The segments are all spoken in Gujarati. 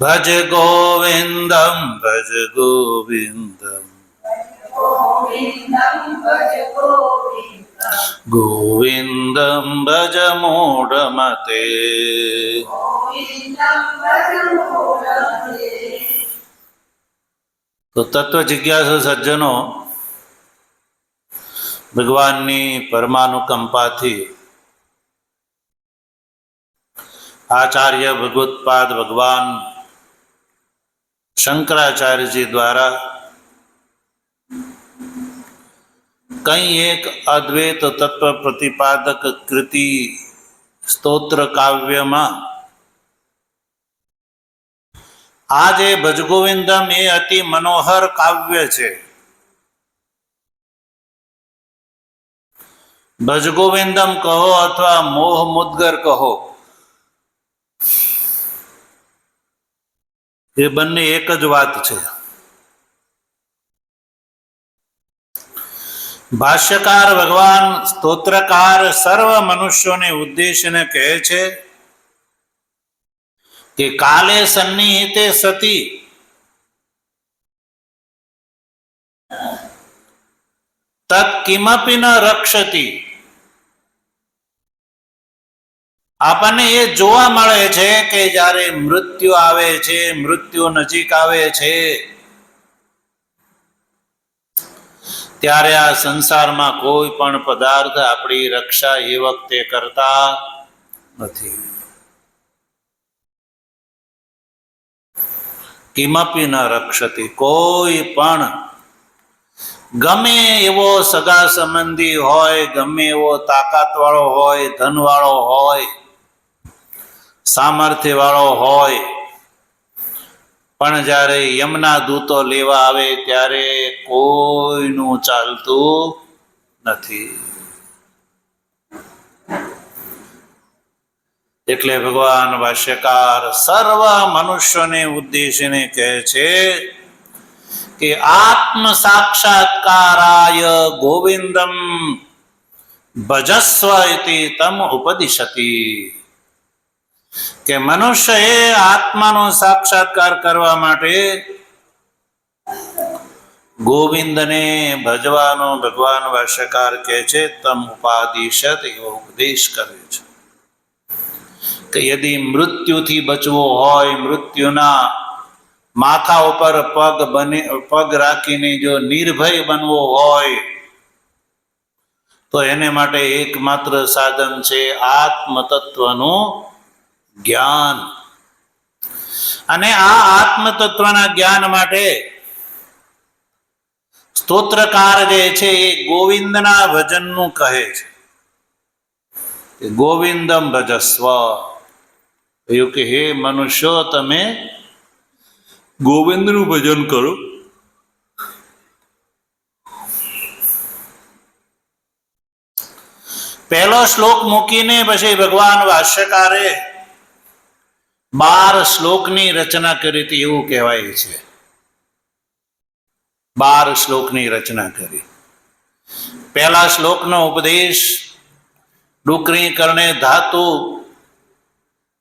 ભજ ગોવિંદમ ભજ ગોવિંદમ ગોવિંદમ ભજ મૂઢમતે. તો તત્વ જિજ્ઞાસુ સજ્જનો ભગવાનની પરમાનુકંપાથી આચાર્ય ભગવત્પાદ ભગવાન શંકરાચાર્યજી દ્વારા કંઈ એક અદ્વૈત તત્વ પ્રતિપાદક કૃતિ સ્તોત્ર કાવ્યમાં આ જે ભજગોવિંદમ એ અતિ મનોહર કાવ્ય છે. ભજગોવિંદમ કહો અથવા મોહ મુદ્ગર કહો, એ બંને એક જ વાત છે. ભાષ્યકાર ભગવાન સ્તોત્રકાર સર્વ મનુષ્યોને ઉદ્દેશને કહે છે કે કાલે સન્નિહિતે સતી તત્ કિમપી ન રક્ષતી. આપણને એ જોવા મળે છે કે જ્યારે મૃત્યુ આવે છે, મૃત્યુ નજીક આવે છે, ત્યારે આ સંસારમાં કોઈ પણ પદાર્થ આપણી રક્ષા એ વખતે કરતા નથી. કિમપી ન રક્ષતી. કોઈ પણ ગમે એવો સગા સંબંધી હોય, ગમે એવો તાકાત વાળો હોય, ધન વાળો હોય, સામર્થ્ય વાળો હોય, પણ જ્યારે યમના દૂતો લેવા આવે ત્યારે કોઈનું ચાલતું નથી. એટલે ભગવાન ભાષ્યકાર સર્વ મનુષ્યોને ઉદ્દેશીને કહે છે કે આત્મ સાક્ષાત્કારાય ગોવિંદમ ભજસ્વ ઇતિ તમ ઉપદિશતી. કે મનુષ્યએ આત્માનો સાક્ષાત્કાર કરવા માટે ગોવિંદને ભજવાનો ભગવાન ભાષ્યકાર કહે છે તમ ઉપાદિશત, એવો ઉપદેશ કરે છે કે યદિ મૃત્યુથી બચવું હોય, મૃત્યુના માથા ઉપર પગ રાખીને જો નિર્ભય બનવો હોય તો એને માટે એકમાત્ર સાધન છે આત્મતત્વનું જ્ઞાન. અને આ આત્મતત્વના જ્ઞાન માટે સ્તોત્રકાર જે છે એ ગોવિંદના ભજનનું કહે છે. ગોવિંદમ ભજસ્વ, એવું કે હે મનુષ્યો તમે ગોવિંદનું ભજન કરો. પહેલો શ્લોક મૂકીને પછી ભગવાન ભાષ્યકારે 12 શ્લોકની રચના કરી હતી એવું કહેવાય છે. 12 શ્લોકની રચના કરી. પહેલા શ્લોકનો ઉપદેશ ડુકરી કરણે ધાતુ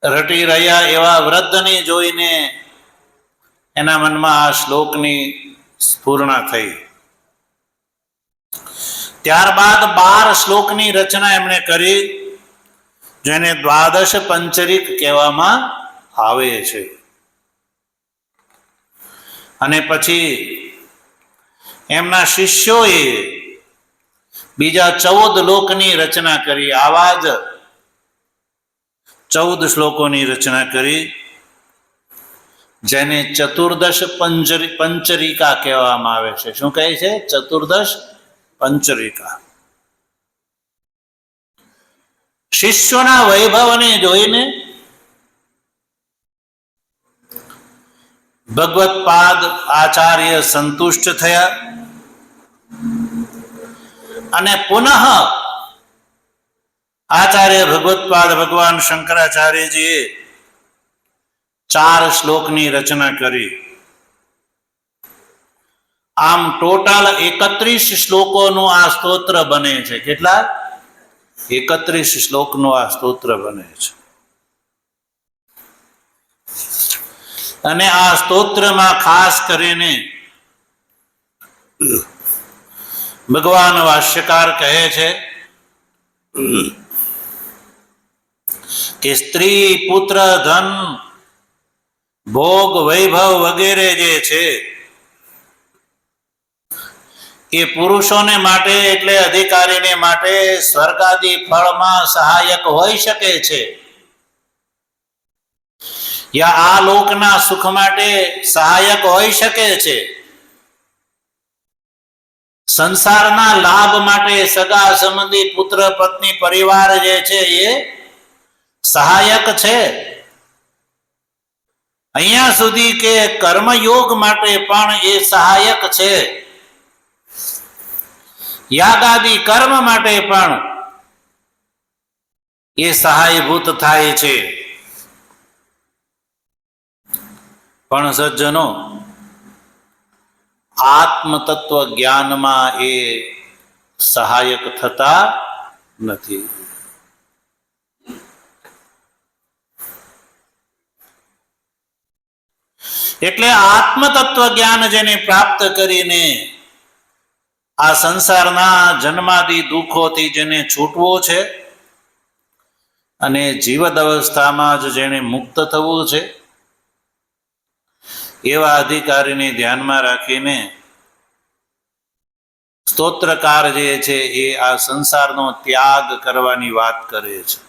રટી રહ્યા એવા વૃદ્ધને જોઈને એના મનમાં આ શ્લોકની સ્ફુરણા થઈ. ત્યારબાદ 12 શ્લોકની રચના એમણે કરી, જેને દ્વાદશ પંચરિક કહેવામાં આવે છે. અને પછી એમના શિષ્યોએ બીજા 14 લોકની રચના કરી. આવા જ 14 શ્લોકોની રચના કરી, જેને ચતુર્દશ પંચરિકા કહેવામાં આવે છે. શું કહે છે? ચતુર્દશ પંચરિકા. શિષ્યોના વૈભવને જોઈને ભગવત્પાદ આચાર્ય સંતુષ્ટ થયા અને પુનઃ આચાર્ય ભગવત્પાદ ભગવાન શંકરાચાર્યજીએ 4 શ્લોકની રચના કરી. આમ ટોટલ 31 શ્લોકોનું આ સ્તોત્ર બને છે. કેટલા? 31 શ્લોકનું આ સ્તોત્ર બને છે. અને આ સ્તોત્રમાં ખાસ કરીને ભગવાન ભાષ્યકાર કહે છે કે સ્ત્રી, પુત્ર, ધન, ભોગ, વૈભવ વગેરે જે છે એ પુરુષોને માટે એટલે અધિકારીને માટે સ્વર્ગાદી ફળમાં સહાયક હોઈ શકે છે, યા આ લોકના સુખ માટે સહાયક હોઈ શકે છે, સંસારના લાભ માટે સગા સંબંધી, પુત્ર, પત્ની, પરિવાર જે છે એ સહાયક છે. અહીંયા સુધી કે કર્મયોગ માટે પણ એ સહાયક છે, યાગાદી કર્મ માટે પણ એ સહાયભૂત થાય છે. પણ સજ્જનો, આત્મતત્વ જ્ઞાનમાં એ સહાયક થતા નથી. એટલે આત્મતત્વ જ્ઞાન જેને પ્રાપ્ત કરીને આ સંસારના જન્માદી દુઃખોથી જેને છૂટવો છે અને જીવત અવસ્થામાં જ જેને મુક્ત થવું છે, એવા અધિકારીને ધ્યાનમાં રાખીને સ્તોત્રકાર જે છે એ આ સંસારનો ત્યાગ કરવાની વાત કરે છે.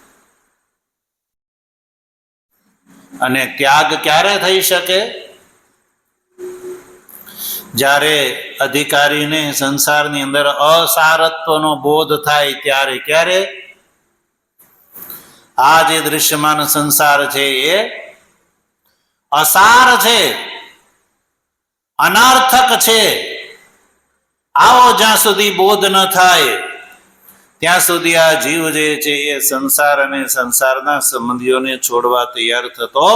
અને ત્યાગ ક્યારે થઈ શકે? જ્યારે અધિકારીને સંસારની અંદર અસારત્વનો બોધ થાય ત્યારે. ક્યારે? આ જે દૃશ્યમાન સંસાર છે એ અસાર છે, અનર્થક છે, આવો જ્યાં સુધી બોધ ન થાય ત્યાં સુધી આ જીવ જે છે એ સંસાર અને સંસારના સંબંધીઓને છોડવા તૈયાર થતો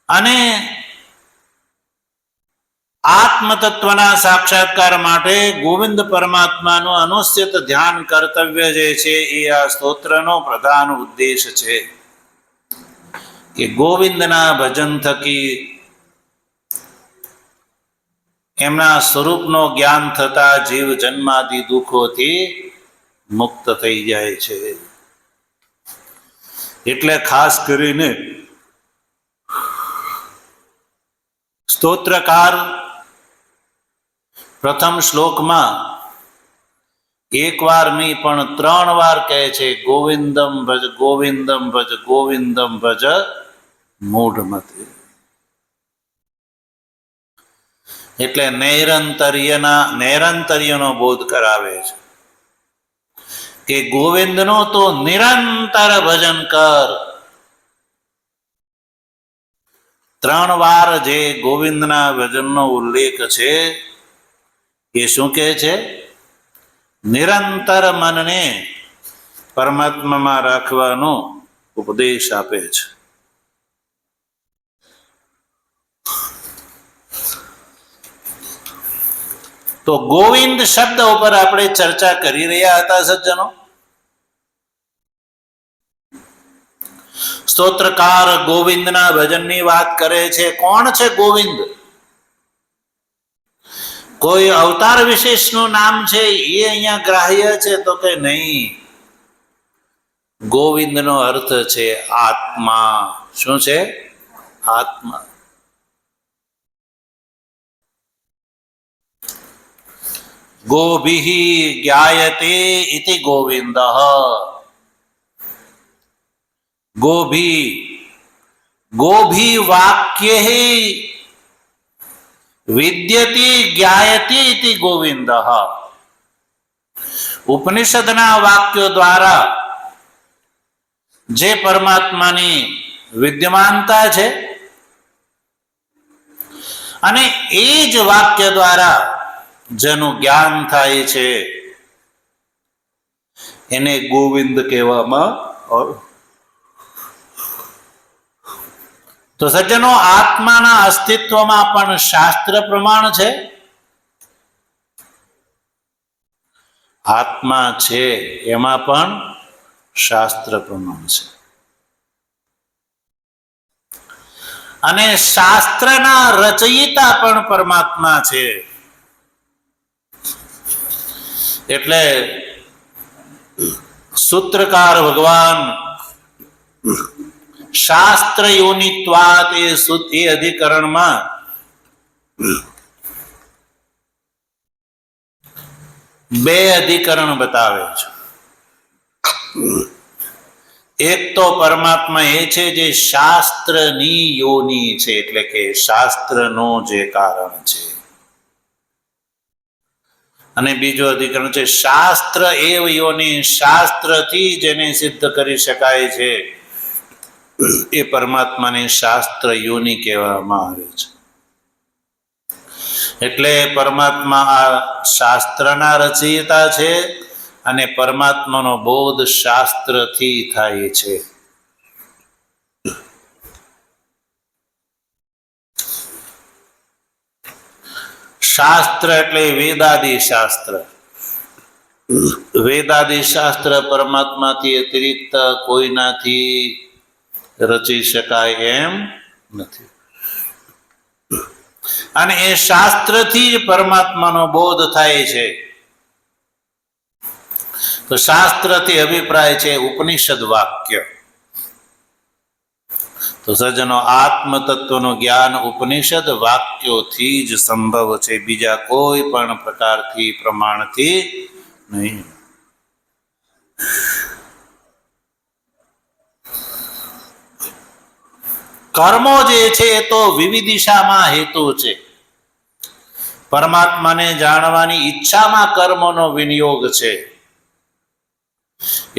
અને આત્મતત્વના સાક્ષાત્કાર માટે ગોવિંદ પરમાત્માનું અનુસ્યત ધ્યાન કર્તવ્ય જે છે એ આ સ્તોત્રનો પ્રધાન ઉદ્દેશ છે કે ગોવિંદના ભજન થકી એમના સ્વરૂપનો જ્ઞાન થતા જીવ જન્માદિ દુઃખોથી મુક્ત થઈ જાય છે. એટલે ખાસ કરીને સ્તોત્રકાર પ્રથમ શ્લોકમાં એક વાર નહીં પણ 3 વાર કહે છે, ગોવિંદમ ભજ, ગોવિંદમ ભજ, ગોવિંદમ ભજ મૂઢમતે. એટલે નૈરંતર્યનો બોધ કરાવે છે કે ગોવિંદનો તો નિરંતર ભજન કર. 3 વાર જે ગોવિંદના ભજનનો ઉલ્લેખ છે એ શું કહે છે? નિરંતર મનને પરમાત્મામાં રાખવાનો ઉપદેશ આપે છે. તો ગોવિંદ શબ્દ ઉપર આપણે ચર્ચા કરી રહ્યા હતા સજ્જનો. સ્તોત્રકાર ગોવિંદના ભજનની વાત કરે છે. કોણ છે ગોવિંદ? કોઈ અવતાર વિશેષનું નામ છે એ અહીંયા ગ્રાહ્ય છે? તો કે નહીં. ગોવિંદનો અર્થ છે આત્મા. શું છે? આત્મા. ગોભિ જ્ઞાયતે ઇતિ ગોવિંદ. ગોભી વાક્ય વિદ્યતિ જ્ઞાયતિ ઇતિ ગોવિંદ. ઉપનિષદના વાક્યો દ્વારા જે પરમાત્માની વિદ્યમાનતા છે અને એ જ વાક્ય દ્વારા જેનું જ્ઞાન થાય છે એને ગોવિંદ કહેવામાં આવે. તો સજ્જનો, આત્માના અસ્તિત્વમાં પણ શાસ્ત્ર પ્રમાણ છે. આત્મા છે એમાં પણ શાસ્ત્ર પ્રમાણ છે. અને શાસ્ત્રના રચયિતા પણ પરમાત્મા છે. એટલે સૂત્રકાર ભગવાન શાસ્ત્ર યોનિત્વાત એ અધિકરણમાં બે અધિકરણ બતાવે છે. એક તો પરમાત્મા એ છે જે શાસ્ત્રની યોની છે, એટલે કે શાસ્ત્રનો જે કારણ છે. અને બીજો અધિકરણ છે શાસ્ત્ર એવ યોની, શાસ્ત્રથી જેને સિદ્ધ કરી શકાય છે એ પરમાત્માને શાસ્ત્ર યોની કહેવામાં આવે છે. એટલે પરમાત્મા આ શાસ્ત્રના રચયિતા છે અને પરમાત્માનો બોધ શાસ્ત્રથી થાય છે. શાસ્ત્ર એટલે વેદાદિ શાસ્ત્ર. વેદાદિ શાસ્ત્ર પરમાત્માથી અતિરિક્ત કોઈનાથી રચી શકાય એમ નથી. અને એ શાસ્ત્રથી જ પરમાત્માનો બોધ થાય છે. તો શાસ્ત્રથી અભિપ્રાય છે ઉપનિષદ વાક્ય. તો સજ્જનો, આત્મતત્વનું જ્ઞાન ઉપનિષદ વાક્યોથી જ સંભવ છે, બીજા કોઈ પણ પ્રકારથી, પ્રમાણથી નહીં. કર્મો જે છે એ તો વિવિધિશામાં હેતુ છે. પરમાત્માને જાણવાની ઈચ્છામાં કર્મનો વિનિયોગ છે.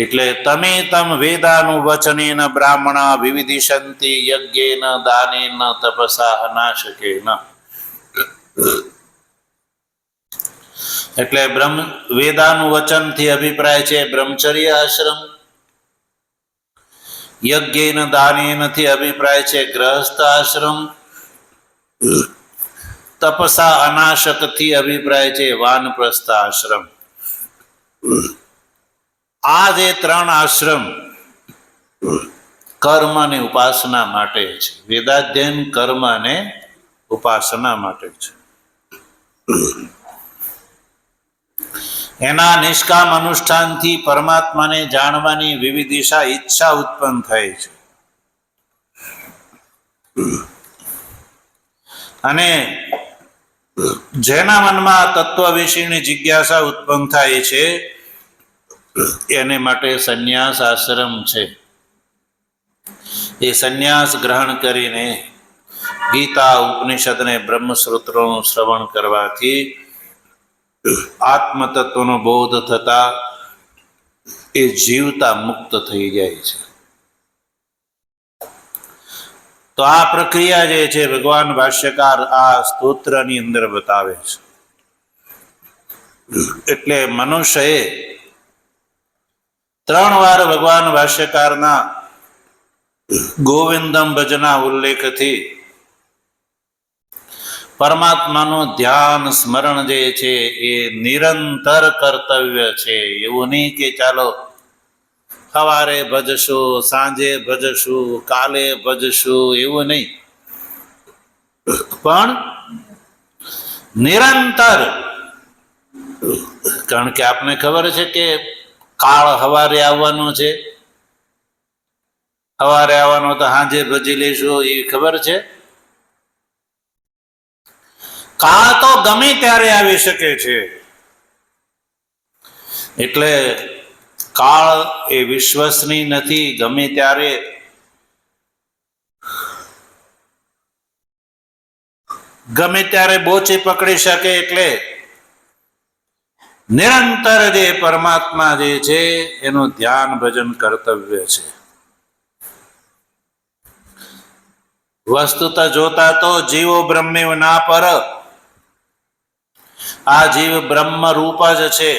એટલે તમે તમ વેદાનું વચનેન બ્રાહ્મણા વિવિધિશંતિ યજ્ઞેન દાનેન તપસા અનાશકેન. એટલે વેદાનું વચનથી અભિપ્રાય છે બ્રહ્મચર્ય આશ્રમ, યજ્ઞેન દાનેનથી અભિપ્રાય છે ગ્રહસ્થ આશ્રમ, તપસા અનાશકથી અભિપ્રાય છે વાનપ્રસ્થ આશ્રમ. આ જે ત્રણ આશ્રમ કર્મ અને ઉપાસના માટે છે. વેદાધ્યયન કર્મ અને ઉપાસના માટે છે. એના નિષ્કામ અનુષ્ઠાનથી પરમાત્માને જાણવાની વિવિધિશા ઈચ્છા ઉત્પન્ન થાય છે. અને જેના મનમાં તત્વ વિશેની જિજ્ઞાસા ઉત્પન્ન થાય છે એને માટે સંન્યાસ આશ્રમ છે. એ સંન્યાસ ગ્રહણ કરીને ગીતા, ઉપનિષદ અને બ્રહ્મસૂત્રોનું શ્રવણ કરવાથી આત્મતત્વનો બોધ થતા એ જીવતા મુક્ત થઈ જાય છે. તો આ પ્રક્રિયા જે છે ભગવાન ભાષ્યકાર આ સ્તોત્રની અંદર બતાવે છે. એટલે મનુષ્યએ 3 વાર ભગવાન ભાષ્યકારના ગોવિંદમ ભજના ઉલ્લેખથી પરમાત્માનું ધ્યાન સ્મરણ જે છે એ નિરંતર કર્તવ્ય છે. એવું નહીં કે ચાલો સવારે ભજશું, સાંજે ભજશું, કાલે ભજશું, એવું નહીં, પણ નિરંતર. કારણ કે આપને ખબર છે કે કાળ સવારે આવવાનો છે, સવારે આવવાનો તો સાંજે ભજી લઈશું, એ ખબર છે. કાળ તો ગમે ત્યારે આવી શકે છે. એટલે કાળ એ વિશ્વસનીય નથી. ગમે ત્યારે બોચી પકડી શકે. એટલે નિરંતર જે પરમાત્મા જે છે એનું ધ્યાન ભજન કર્તવ્ય છે. વસ્તુત જોતા તો જીવો બ્રહ્મેવ ના પર. આ જીવ બ્રહ્મ રૂપ જ છે,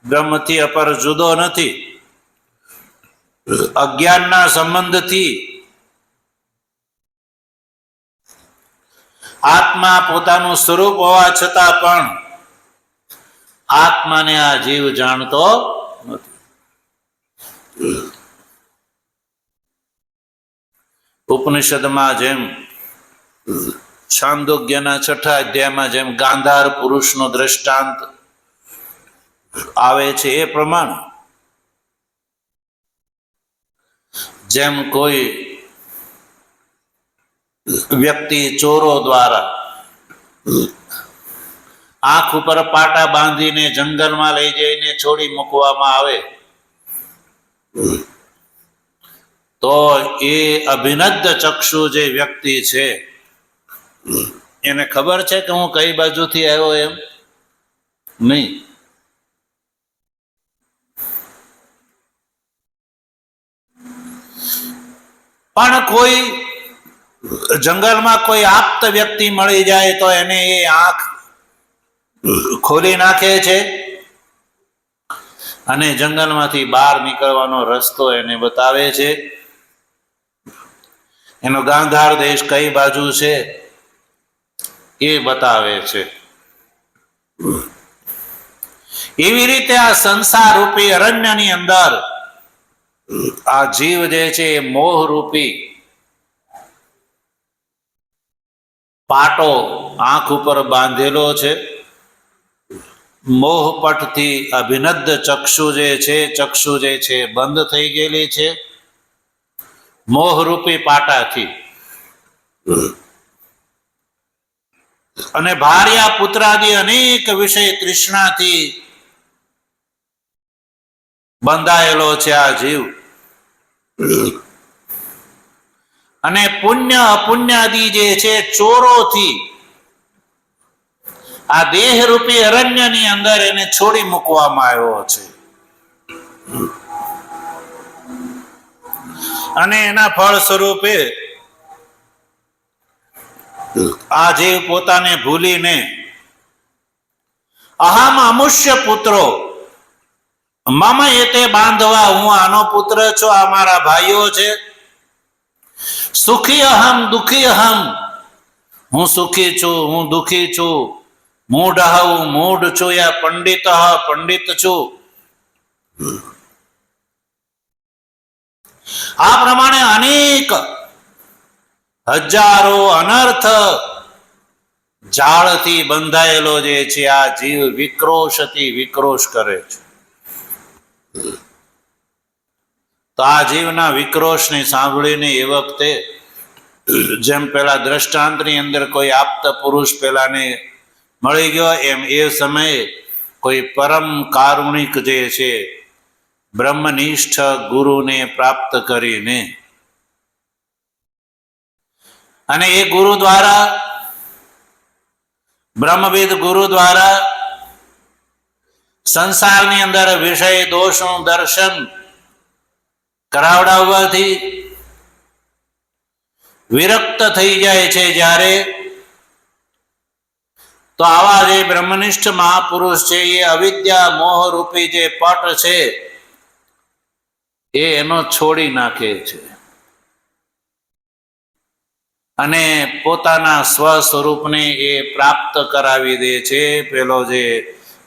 બ્રહ્મથી અપર જુદો નથી. અજ્ઞાનના સંબંધથી આત્મા પોતાનું સ્વરૂપ હોવા છતાં પણ આત્માને આ જીવ જાણતો નથી. ઉપનિષદમાં જેમ છાંદોગ્યના 6 અધ્યાયમાં જેમ ગાંધાર પુરુષનો દ્રષ્ટાંત આવે છે એ પ્રમાણે જેમ કોઈ વ્યક્તિ ચોરો દ્વારા આંખ ઉપર પાટા બાંધીને જંગલમાં લઈ જઈને છોડી મૂકવામાં આવે તો એ અભિનદ્ધ ચક્ષુ જે વ્યક્તિ છે એને ખબર છે કે હું કઈ બાજુથી આવ્યો એમ નહીં. પણ કોઈ જંગલમાં કોઈ આપ્ત વ્યક્તિ મળી જાય તો એને એ આંખ ખોલી નાખે છે અને જંગલમાંથી બહાર નીકળવાનો રસ્તો એને બતાવે છે. એનો ગાંધાર દેશ કઈ બાજુ છે એ બતાવે છે. એવી રીતે આ સંસાર રૂપી અરણ્યની અંદર આ જીવ જે છે એ મોહ રૂપી પાટો આંખ ઉપર બાંધેલો છે. મોહપટથી અભિનદ્ધ ચક્ષુ જે છે બંધ થઈ ગયેલી છે મોહરૂપી પાટાથી. અને ભાર્યા પુત્રાદિ અનેક વિષય તૃષ્ણાથી બંધાયેલો છે આ જીવ. અને પુણ્ય અપુણ્યાદિ જે છે ચોરોથી આ દેહરૂપી અરણ્યની અંદર એને છોડી મૂકવામાં આવ્યો છે. અને એના ફળ સ્વરૂપે આ જીવ પોતાને ભૂલીને અહમ અમુષ્ય પુત્રો મમ એતે બાંધવા, હું આનો પુત્ર છું, આ મારા ભાઈઓ છે. સુખી અહમ દુખી અહમ, હું સુખી છું, હું દુખી છું. મૂઢ હું મૂઢ છું, યા પંડિત પંડિત છું. આ પ્રમાણે અનેક હજારો અનર્થ જાળથી બંધાયેલો જે છે આ જીવ વિક્રોશથી વિક્રોશ કરે છે. તો આ જીવના વિક્રોશને સાંભળીને એ વખતે જેમ પેલા દ્રષ્ટાંતની અંદર કોઈ આપ્ત પુરુષ પેલાને મળી ગયો એમ એ સમયે કોઈ પરમ કારુણિક જે છે બ્રહ્મનિષ્ઠ ગુરુને પ્રાપ્ત કરીને અને એ ગુરુ દ્વારા બ્રહ્મવિદ ગુરુ દ્વારા સંસારની અંદર વિષય દોષનું દર્શન કરાવડાવવાથી વિરક્ત થઈ જાય છે જ્યારે, તો આવા જે બ્રહ્મનિષ્ઠ મહાપુરુષ છે એ અવિદ્યા મોહ રૂપી જે પટ છે એ એનો છોડી નાખે છે અને પોતાના સ્વ સ્વરૂપને એ પ્રાપ્ત કરાવી દે છે. પેલો જે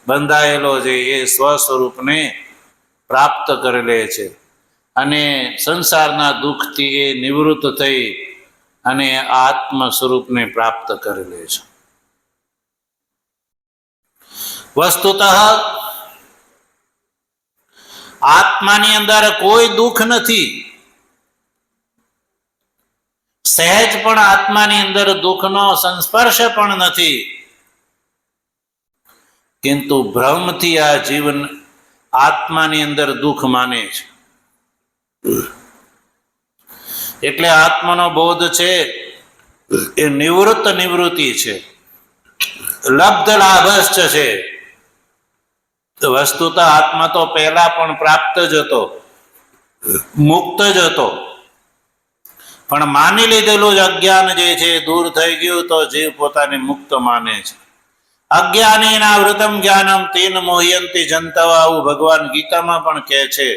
બંધાયેલો છે એ સ્વ સ્વરૂપને પ્રાપ્ત કરી લે છે અને સંસારના દુઃખથી એ નિવૃત્ત થઈ અને આત્મ સ્વરૂપને પ્રાપ્ત કરી લે છે. વસ્તુતઃ આત્માની અંદર કોઈ દુઃખ નથી, સહેજ પણ આત્માની અંદર દુઃખનો સંસ્પર્શ પણ નથી. કિંતુ ભ્રમથી આ જીવન આત્માની અંદર દુઃખ માને છે. એટલે આત્માનો બોધ છે એ નિવૃત્ત નિવૃત્તિ છે, લબ્ધ લાભશ્ચ છે. વસ્તુતઃ આત્મા તો પહેલા પણ પ્રાપ્ત જ હતો, મુક્ત જ હતો, પણ માની લીધેલું જ અજ્ઞાન જે છે દૂર થઈ ગયું તો જીવ પોતાને મુક્ત માને છે. અજ્ઞાનેના વૃતમ જ્ઞાનમ તેન મોહયંતી જંતવા, આવું ભગવાન ગીતામાં પણ કહે છે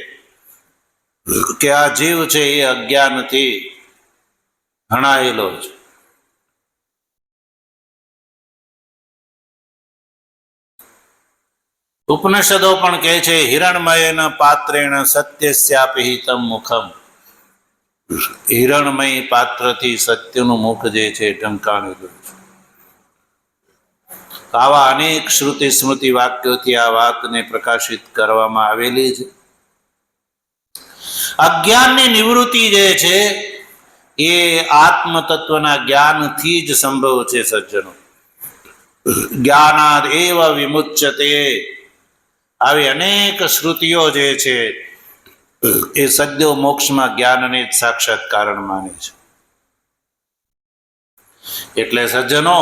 કે આ જીવ છે એ અજ્ઞાનથી હણાયેલો છે. ઉપનિષદો પણ કહે છે હિરણમયેન પાત્રેણ સત્યસ્યાપિ હિતમ મુખમ, હિરણમય પાત્રથી સત્યનું મુખ જે છે ઢંકાણી દઉં છું. આવા અનેક શ્રુતિ સ્મૃતિ વાક્યોથી આ વાતને પ્રકાશિત કરવામાં આવેલી છે. અજ્ઞાનની નિવૃત્તિ જે છે એ આત્મ તત્વના જ્ઞાનથી જ સંભવ છે. સજ્જનો, જ્ઞાનાદ એવ વિમુચ્યતે, આવી અનેક શ્રુતિઓ જે છે એ સદ્યો મોક્ષમાં જ્ઞાનને જ સાક્ષાત કારણ માને છે. એટલે સજ્જનો,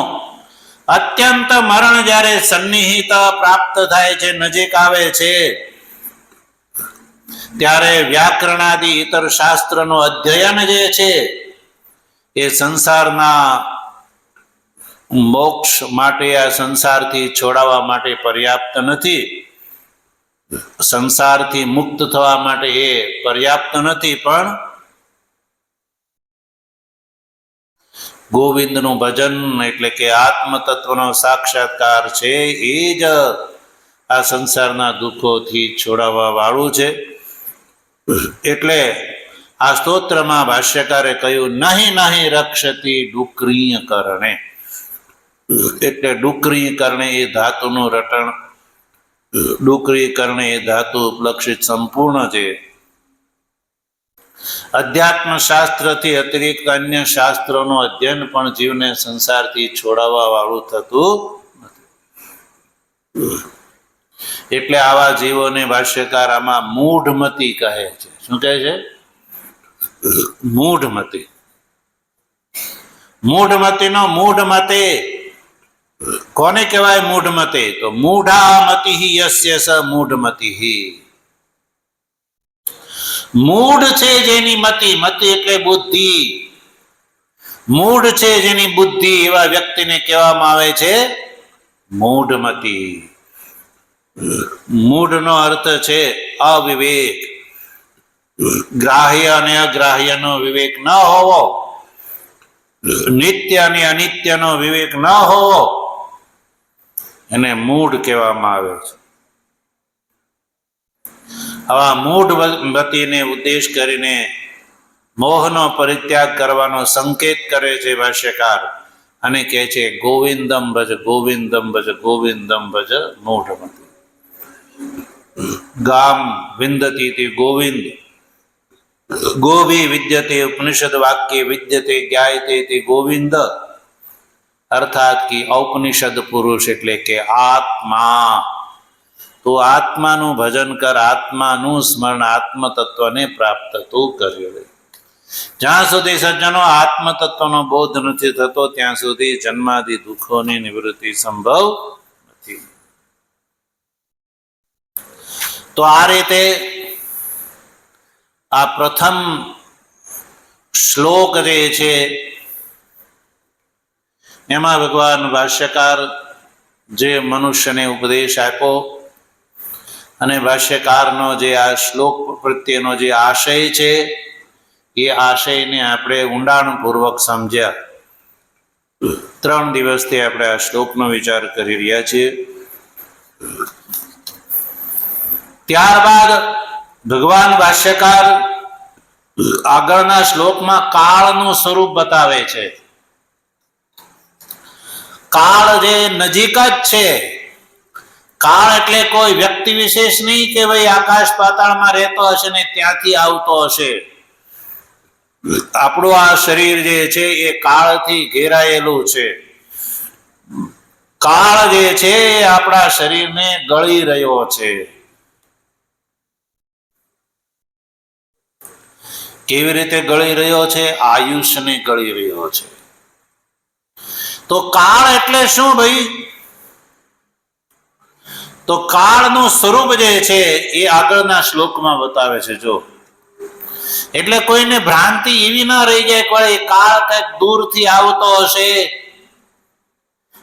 અત્યંત મરણ જ્યારે સન્નિહિત પ્રાપ્ત થાય છે, નજીક આવે છે, ત્યારે વ્યાકરણાદિ ઇતર શાસ્ત્રનો અધ્યયન જે છે એ સંસારના મોક્ષ માટે, આ સંસારથી છોડાવવા માટે પર્યાપ્ત નથી. સંસારથી મુક્ત થવા માટે એ પર્યાપ્ત નથી, પણ ગોવિંદનું ભજન એટલે કે આત્મ તત્વનો સાક્ષાત્કાર છે એ જ આ સંસારના દુઃખોથી છોડાવવા વાળું છે. એટલે આ સ્તોત્રમાં ભાષ્યકારે કહ્યું, નહીં નહીં રક્ષતી ડુક્રીય કરણે. એટલે ડુક્રીય કરણે એ ધાતુનું રટણ, ડુક્રીય કરણે એ ધાતુ ઉપલક્ષિત સંપૂર્ણ છે. અધ્યાત્મ શાસ્ત્રથી અતિરિક્ત અન્ય શાસ્ત્રોનું અધ્યયન પણ જીવને સંસારથી છોડાવવા વાળું થતું નથી. એટલે આવા જીવોને ભાષ્યકાર આમાં મૂઢમતી કહે છે. શું કહે છે? મૂઢમતી. મૂઢમતીનો મૂઢમતે કોને કહેવાય? મૂઢમતે. તો મૂઢામતિ યસ્ય સ મૂઢમતિ. મૂઢ છે જેની મતિ, મતિ એટલે બુદ્ધિ, મૂઢ છે જેની બુદ્ધિ, એવા વ્યક્તિને કહેવામાં આવે છે મૂઢમતિ. મૂઢનો અર્થ છે અવિવેક, ગ્રાહ્ય અને અગ્રાહ્યનો વિવેક ન હોવો, નિત્ય અને અનિત્યનો વિવેક ન હોવો, એને મૂઢ કહેવામાં આવે છે. આવા મૂઢ મતિને ઉદ્દેશ કરીને મોહનો પરિત્યાગ કરવાનો સંકેત કરે છે ભાષ્યકાર, અને કહે છે ગોવિંદમ ભજ, ગોવિંદમ ભજ, ગોવિંદમ ભજ મૂઢમતિ. ગામ વિંદતી તે ગોવિંદ, ગોભી વિદ્યતે ઉપનિષદ વાક્ય વિદ્યતે જ્ઞાયતે તે ગોવિંદ. અર્થાત કે ઔપનિષદ પુરુષ એટલે કે આત્મા. તો આત્માનું ભજન કર, આત્માનું સ્મરણ, આત્મ તત્વને પ્રાપ્ત તું કર્યો. જ્યાં સુધી સજ્જનો આત્મ તત્વનો બોધ નથી થતો ત્યાં સુધી જન્માદિ દુઃખોની નિવૃત્તિ સંભવ નથી. તો આ રીતે આ પ્રથમ શ્લોક જે છે એમાં ભગવાન ભાષ્યકાર જે મનુષ્યને ઉપદેશ આપ્યો, અને ભાષ્યકારનો જે આ શ્લોક પ્રત્યેનો જે આશય છે એ આશયને આપણે ઊંડાણપૂર્વક સમજ્યા. 3 દિવસથી આપણે આ શ્લોકનો વિચાર કરી રહ્યા છીએ. ત્યારબાદ ભગવાન ભાષ્યકાર આગળના શ્લોકમાં કાળનું સ્વરૂપ બતાવે છે. કાળ જે નજીક જ છે. કાળ એટલે કોઈ વ્યક્તિ વિશેષ નહીં કે ભાઈ આકાશ પાતાળમાં રહેતો હશે ને ત્યાંથી આવતો હશે. આપણું આ શરીર જે છે એ કાળથી ઘેરાયેલું છે. કાળ જે છે એ આપણા શરીરને ગળી રહ્યો છે. કેવી રીતે ગળી રહ્યો છે? આયુષ્યને ગળી રહ્યો છે. તો કાળ એટલે શું ભાઈ? તો કાળનું સ્વરૂપ જે છે એ આગળના શ્લોકમાં બતાવે છે. જો એટલે કોઈને ભ્રાંતિ એવી ના રહી જાય કે એ કાળ કઈક દૂરથી આવતો હશે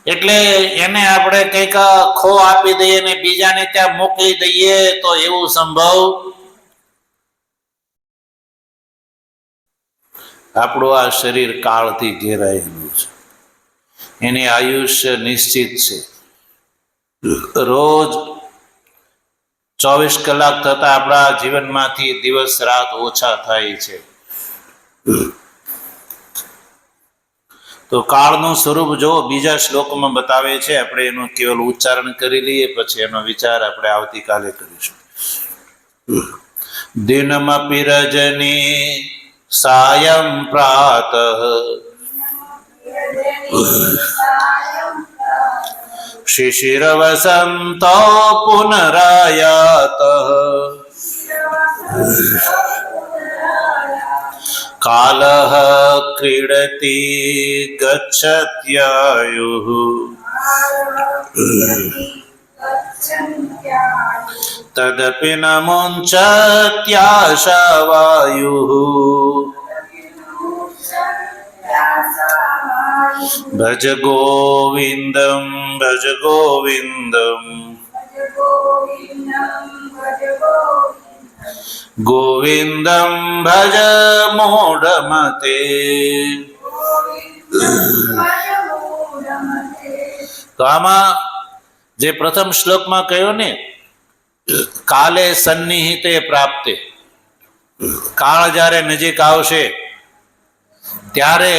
એટલે એને આપણે કઈક ખો આપી દઈએ ને બીજાને ત્યાં મોકલી દઈએ તો એવું સંભવ. આપણું આ શરીર કાળથી ઘેરાયેલું છે. એની આયુષ્ય નિશ્ચિત છે. રોજ 24 કલાક થતા આપણા જીવનમાંથી દિવસ રાત ઓછા થાય છે. તો કાળનું સ્વરૂપ જો બીજા શ્લોકમાં બતાવે છે, આપણે એનું કેવલ ઉચ્ચારણ કરી લઈએ, પછી એનો વિચાર આપણે આવતીકાલે કરીશું. દિનમપિ રજની સાયં પ્રાતઃ શિશિર વસંતો પુનરાયાતઃ કાલઃ ક્રીડતિ ગચ્છત્યાયુઃ તદપિ ન મુંચત્યાશાવાયુઃ ભજ ગોવિંદમ ભજ ગોવિંદમ ગોવિંદમ ભજ મૂઢમતે. તો આમાં જે પ્રથમ શ્લોકમાં કહ્યું ને, કાલે સન્નિહિતે પ્રાપ્તે, કાળ જ્યારે નજીક આવશે ત્યારે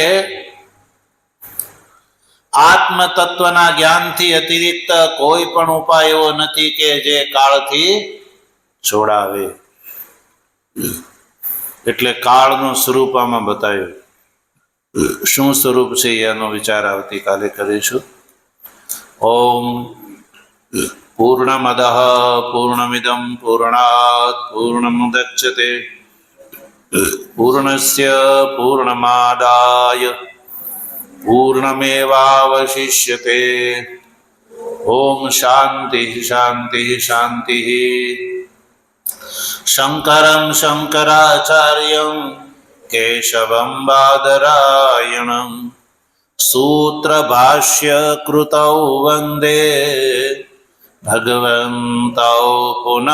આત્મ તત્વના જ્ઞાનથી અતિરિક્ત કોઈ પણ ઉપાય એવો નથી કે જે કાળથી છોડાવે. એટલે કાળનું સ્વરૂપ આમાં બતાવ્યું. શું સ્વરૂપ છે એનો વિચાર આવતીકાલે કરીશું. ઓમ પૂર્ણમદઃ પૂર્ણમિદં પૂર્ણાત પૂર્ણમુદચ્યતે પૂર્ણસ્ય પૂર્ણમાદાય પૂર્ણમેવાવશિષ્યતે. ઓમ શાંતિ શાંતિ શાંતિ. શંકરં શંકરાચાર્યં કેશવં બાદરાયણં સૂત્રભાષ્ય કૃતૌ વંદે ભગવन्तૌ પુનઃ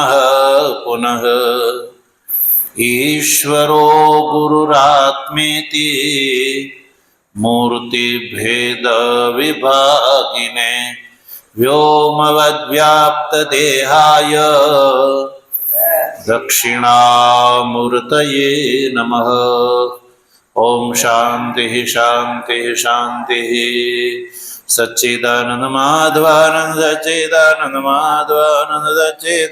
પુનઃ. ઈશ્વરો ગુરુરાત્મેતિ મૂર્તિભેદ વિભાગિને વ્યોમવદ્વ્યાપ્ત દેહાય દક્ષિણામૂર્તયે નમઃ. ઓમ શાંતિ શાંતિ શાંતિ. સચ્ચિદાનંદ માધવાનંદ સચ્ચિદાનંદ માધવાનંદ સચ્ચિદાનંદ